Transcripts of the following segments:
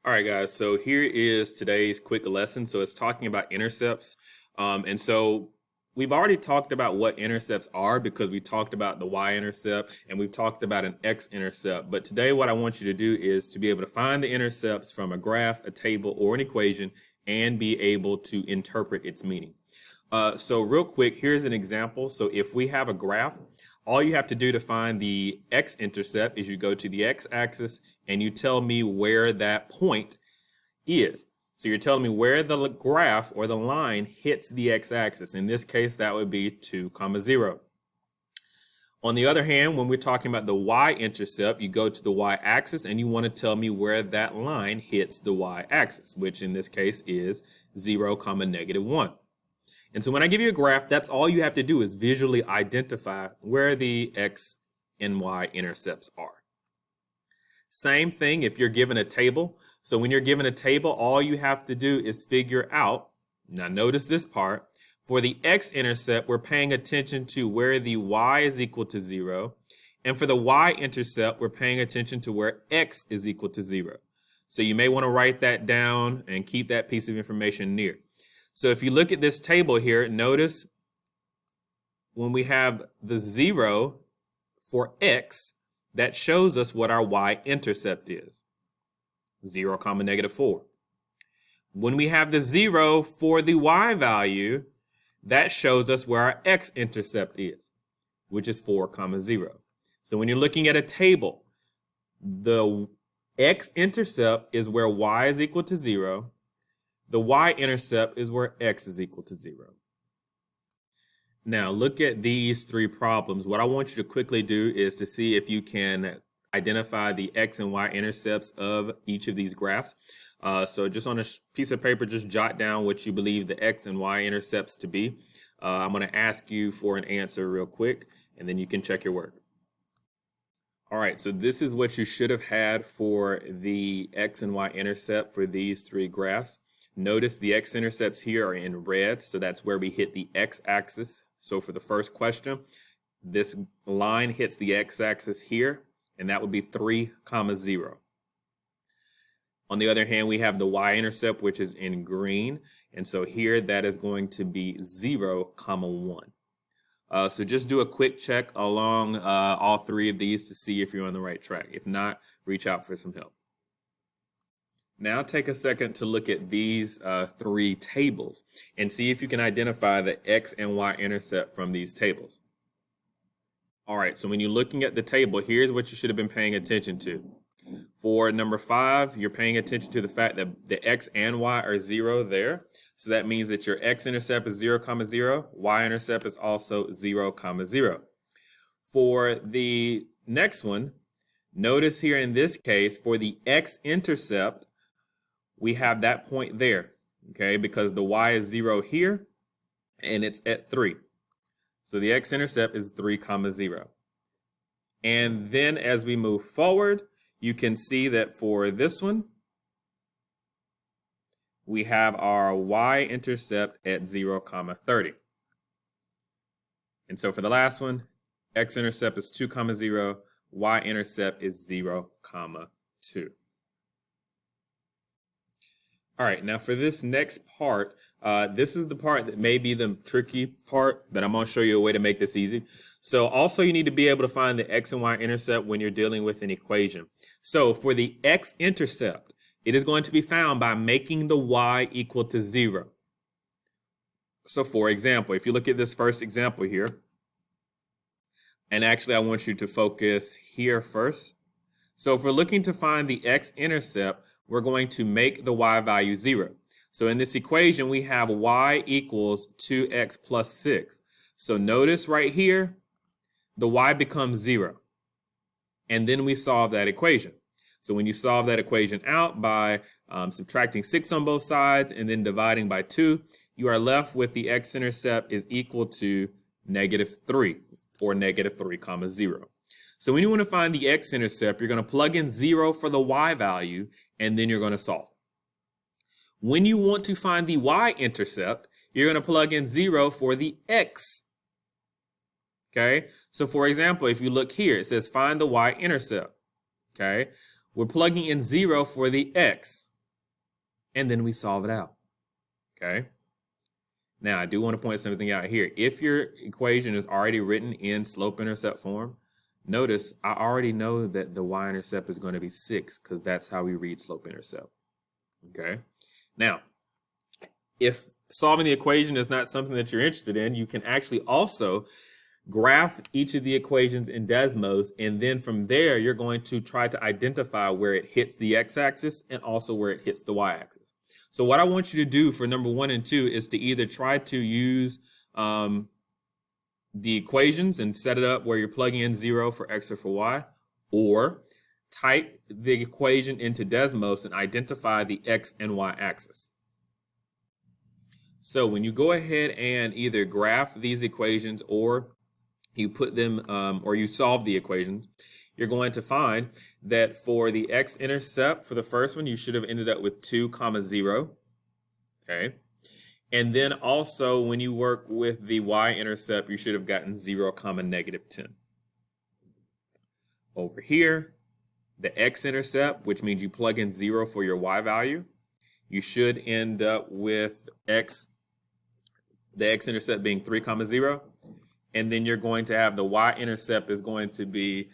All right, guys, so here is today's quick lesson. So it's talking about intercepts. And so we've already talked about what intercepts are because we talked about the y-intercept and we've talked about an x-intercept. But today what I want you to do is to be able to find the intercepts from a graph, a table, or an equation and be able to interpret its meaning. So real quick, here's an example. So if we have a graph, all you have to do to find the x-intercept is you go to the x-axis and you tell me where that point is. So you're telling me where the graph or the line hits the x-axis. In this case, that would be 2, 0. On the other hand, when we're talking about the y-intercept, you go to the y-axis and you want to tell me where that line hits the y-axis, which in this case is 0, -1. And so when I give you a graph, that's all you have to do is visually identify where the x and y intercepts are. Same thing if you're given a table. So when you're given a table, all you have to do is figure out, now notice this part, for the x-intercept, we're paying attention to where the y is equal to 0. And for the y-intercept, we're paying attention to where x is equal to 0. So you may want to write that down and keep that piece of information near. So if you look at this table here, notice when we have the 0 for x, that shows us what our y-intercept is, 0, -4. When we have the 0 for the y value, that shows us where our x-intercept is, which is 4, 0. So when you're looking at a table, the x-intercept is where y is equal to 0. The y-intercept is where x is equal to 0. Now look at these three problems. What I want you to quickly do is to see if you can identify the x and y intercepts of each of these graphs. So just on a piece of paper, just jot down what you believe the x and y intercepts to be. I'm going to ask you for an answer real quick, and then you can check your work. All right, so this is what you should have had for the x and y intercept for these three graphs. Notice the x-intercepts here are in red, so that's where we hit the x-axis. So for the first question, this line hits the x-axis here, and that would be 3, 0. On the other hand, we have the y-intercept, which is in green, and so here that is going to be 0, 1. So just do a quick check along all three of these to see if you're on the right track. If not, reach out for some help. Now take a second to look at these three tables and see if you can identify the x and y intercept from these tables. All right, so when you're looking at the table, here's what you should have been paying attention to. For number 5, you're paying attention to the fact that the x and y are 0 there. So that means that your x-intercept is 0, 0, y-intercept is also 0, 0. For the next one, notice here in this case, for the x-intercept, we have that point there, okay, because the y is 0 here, and it's at 3. So the x-intercept is 3, 0. And then as we move forward, you can see that for this one, we have our y-intercept at 0, 30. And so for the last one, x-intercept is 2, 0, y-intercept is 0, 2. All right, now for this next part, this is the part that may be the tricky part, but I'm going to show you a way to make this easy. So also you need to be able to find the x and y intercept when you're dealing with an equation. So for the x-intercept, it is going to be found by making the y equal to 0. So for example, if you look at this first example here, and actually I want you to focus here first. So if we're looking to find the x-intercept, we're going to make the y value 0. So in this equation, we have y equals 2x plus 6. So notice right here, the y becomes 0. And then we solve that equation. So when you solve that equation out by subtracting 6 on both sides and then dividing by 2, you are left with the x-intercept is equal to -3 or -3, 0. So when you want to find the x-intercept, you're going to plug in 0 for the y value, and then you're going to solve. When you want to find the y-intercept, you're going to plug in 0 for the x. Okay, so for example, if you look here, it says find the y-intercept. Okay, we're plugging in 0 for the x. and then we solve it out. Okay. Now, I do want to point something out here. If your equation is already written in slope-intercept form, notice I already know that the y-intercept is going to be 6 because that's how we read slope-intercept. Okay. Now, if solving the equation is not something that you're interested in, you can actually also graph each of the equations in Desmos, and then from there, you're going to try to identify where it hits the x-axis and also where it hits the y-axis. So what I want you to do for number 1 and 2 is to either try to use the equations and set it up where you're plugging in 0 for x or for y, or type the equation into Desmos and identify the x and y axis. So when you go ahead and either graph these equations or you put them or you solve the equations, you're going to find that for the x-intercept, for the first one, you should have ended up with 2, 0. Okay. And then also when you work with the y-intercept, you should have gotten 0, -10. Over here, the x-intercept, which means you plug in 0 for your y value, you should end up with the x-intercept being 3, 0. And then you're going to have the y-intercept is going to be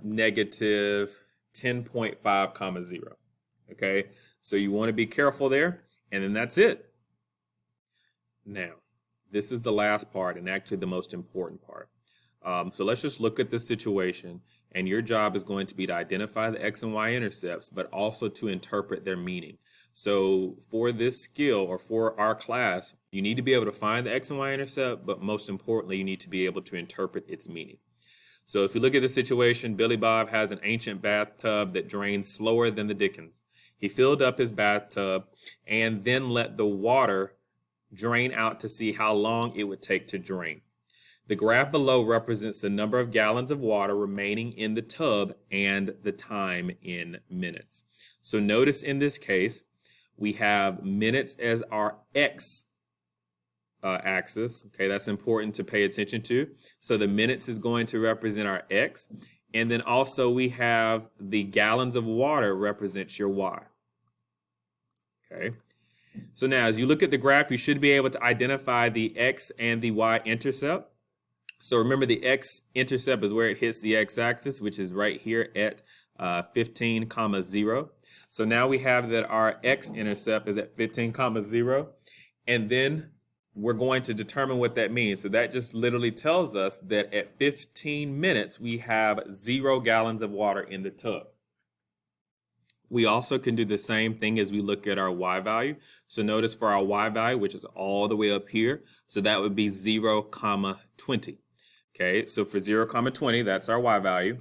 negative 10.5, 0. Okay, so you want to be careful there, and then that's it. Now, this is the last part and actually the most important part. So let's just look at this situation, and your job is going to be to identify the x and y intercepts, but also to interpret their meaning. So for this skill or for our class, you need to be able to find the x and y intercept, but most importantly, you need to be able to interpret its meaning. So if you look at the situation, Billy Bob has an ancient bathtub that drains slower than the Dickens. He filled up his bathtub and then let the water drain out to see how long it would take to drain. The graph below represents the number of gallons of water remaining in the tub and the time in minutes. So notice in this case, we have minutes as our x axis. Okay, that's important to pay attention to. So the minutes is going to represent our x. And then also we have the gallons of water represents your y. Okay. So now as you look at the graph, you should be able to identify the x and the y intercept. So remember the x-intercept is where it hits the x-axis, which is right here at 15, 0. So now we have that our x-intercept is at 15, 0. And then we're going to determine what that means. So that just literally tells us that at 15 minutes, we have 0 gallons of water in the tub. We also can do the same thing as we look at our y value. So notice for our y value, which is all the way up here, so that would be 0, 20. Okay, so for 0, 20, that's our y value.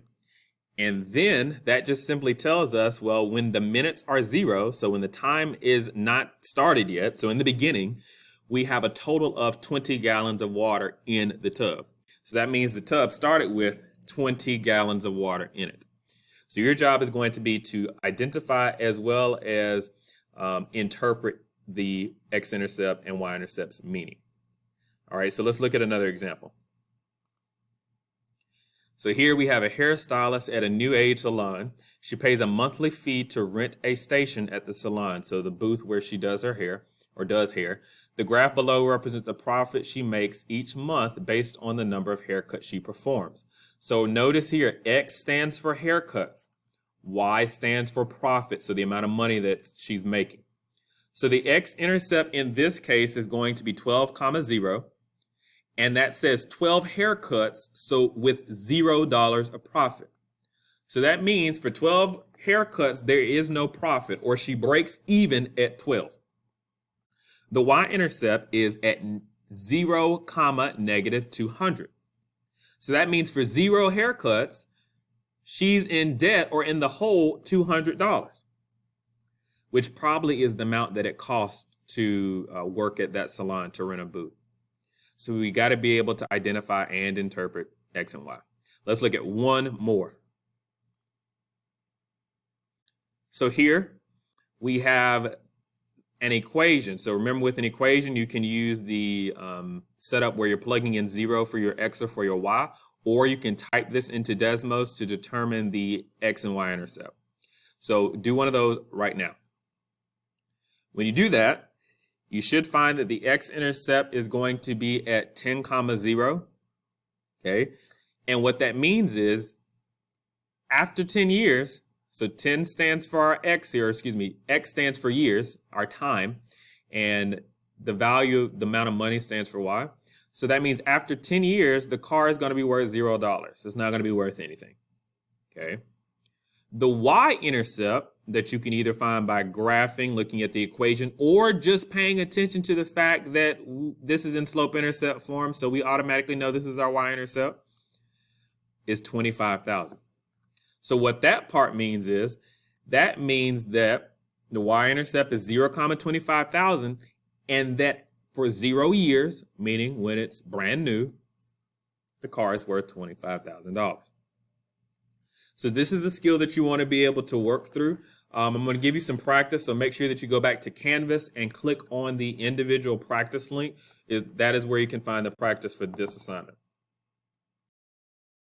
And then that just simply tells us, well, when the minutes are 0, so when the time is not started yet, so in the beginning, we have a total of 20 gallons of water in the tub. So that means the tub started with 20 gallons of water in it. So your job is going to be to identify as well as interpret the x-intercept and y-intercept's meaning. All right, so let's look at another example. So here we have a hairstylist at a new age salon. She pays a monthly fee to rent a station at the salon, so the booth where she does her hair or does hair. The graph below represents the profit she makes each month based on the number of haircuts she performs. So notice here, X stands for haircuts. Y stands for profit, so the amount of money that she's making. So the x-intercept in this case is going to be 12, 0. And that says 12 haircuts, so with $0 of profit. So that means for 12 haircuts, there is no profit, or she breaks even at 12. The y-intercept is at 0, -200. So that means for 0 haircuts, she's in debt or in the hole $200, which probably is the amount that it costs to work at that salon to rent a booth. So we got to be able to identify and interpret X and Y. Let's look at one more. So here we have an equation. So remember, with an equation, you can use the setup where you're plugging in 0 for your X or for your Y, or you can type this into Desmos to determine the X and Y intercept. So do one of those right now. When you do that, you should find that the x-intercept is going to be at 10, 0. Okay. And what that means is after 10 years, so 10 stands for our x here, excuse me, x stands for years, our time, and the value, the amount of money stands for y. So that means after 10 years, the car is going to be worth $0. It's not going to be worth anything. Okay. The y-intercept that you can either find by graphing, looking at the equation, or just paying attention to the fact that this is in slope-intercept form, so we automatically know this is our y-intercept, is 25,000. So what that part means is, that means that the y-intercept is 0, 25,000, and that for 0 years, meaning when it's brand new, the car is worth $25,000. So this is the skill that you want to be able to work through. I'm going to give you some practice, so make sure that you go back to Canvas and click on the individual practice link. That is where you can find the practice for this assignment.